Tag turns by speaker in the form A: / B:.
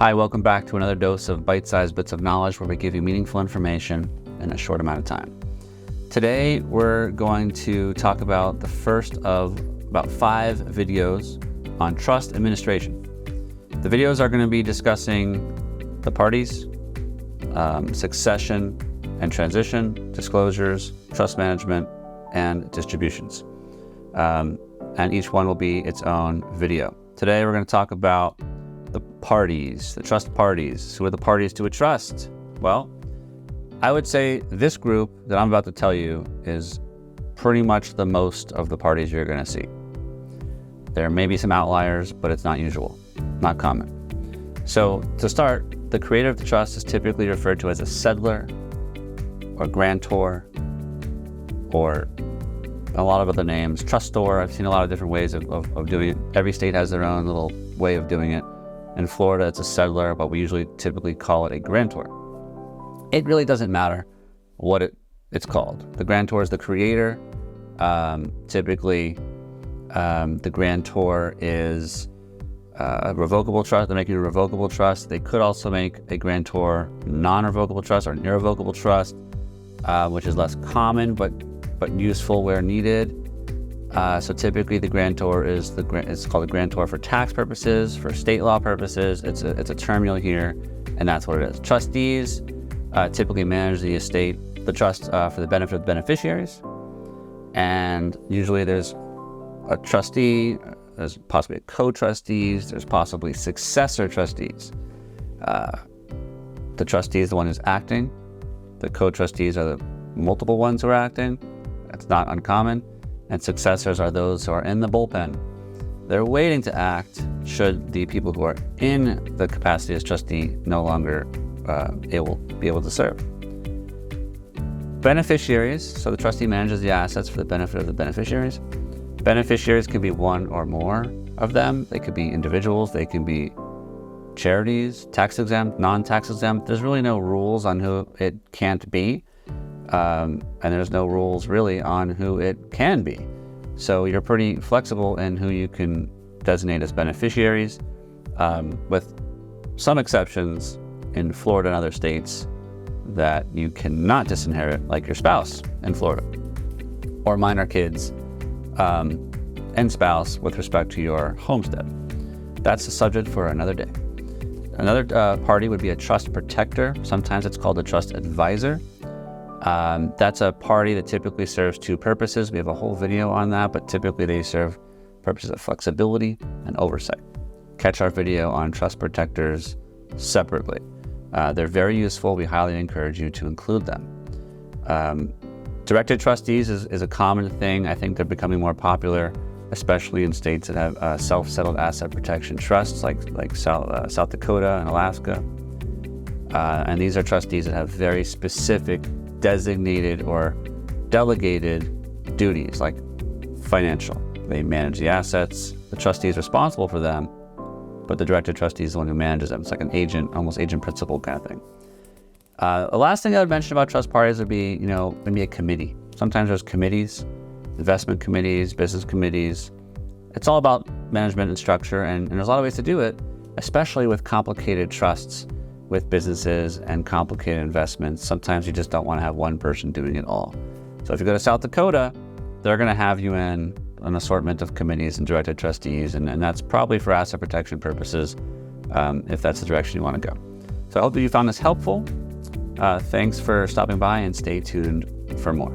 A: Hi, welcome back to another dose of bite-sized bits of knowledge where we give you meaningful information in a short amount of time. Today, we're going to talk about the first of about 5 videos on trust administration. The videos are going to be discussing the parties, succession and transition, disclosures, trust management, and distributions. And each one will be its own video. Today, we're going to talk about the parties, the trust parties. Who are the parties to a trust? Well, I would say this group that I'm about to tell you is pretty much the most of the parties you're going to see. There may be some outliers, but it's not usual, not common. So to start, the creator of the trust is typically referred to as a settlor or grantor or a lot of other names, trustor. I've seen a lot of different ways of doing it. Every state has their own little way of doing it. In Florida, it's a settlor, but we typically call it a grantor. It really doesn't matter what it's called. The grantor is the creator. Typically, the grantor is a revocable trust. They're making a revocable trust. They could also make a grantor non-revocable trust or an irrevocable trust, which is less common but useful where needed. So typically the grantor it's called a grantor for tax purposes, for state law purposes. It's a term you'll hear, and that's what it is. Trustees typically manage the estate, the trust for the benefit of the beneficiaries. And usually there's a trustee, there's possibly co-trustees, there's possibly successor trustees. The trustee is the one who's acting. The co-trustees are the multiple ones who are acting. That's not uncommon. And successors are those who are in the bullpen. They're waiting to act should the people who are in the capacity as trustee no longer be able to serve. Beneficiaries, so the trustee manages the assets for the benefit of the beneficiaries. Beneficiaries can be one or more of them. They could be individuals, they can be charities, tax exempt, non-tax exempt. There's really no rules on who it can't be. And there's no rules really on who it can be. So you're pretty flexible in who you can designate as beneficiaries, with some exceptions in Florida and other states that you cannot disinherit, like your spouse in Florida, or minor kids and spouse with respect to your homestead. That's a subject for another day. Another party would be a trust protector. Sometimes it's called a trust advisor. That's a party that typically serves 2 purposes. We have a whole video on that, but typically they serve purposes of flexibility and oversight. Catch our video on trust protectors separately. They're very useful. We highly encourage you to include them. Directed trustees is a common thing. I think they're becoming more popular, especially in states that have self-settled asset protection trusts like South Dakota and Alaska. And these are trustees that have very specific designated or delegated duties, like financial. They manage the assets. The trustee is responsible for them, but the directed trustee is the one who manages them. It's like an agent, almost agent principal kind of thing. The last thing I would mention about trust parties would be, maybe a committee. Sometimes there's committees, investment committees, business committees. It's all about management and structure, and there's a lot of ways to do it, especially with complicated trusts with businesses and complicated investments. Sometimes you just don't want to have one person doing it all. So if you go to South Dakota, they're going to have you in an assortment of committees and directed trustees, and that's probably for asset protection purposes, if that's the direction you want to go. So I hope that you found this helpful. Thanks for stopping by, and stay tuned for more.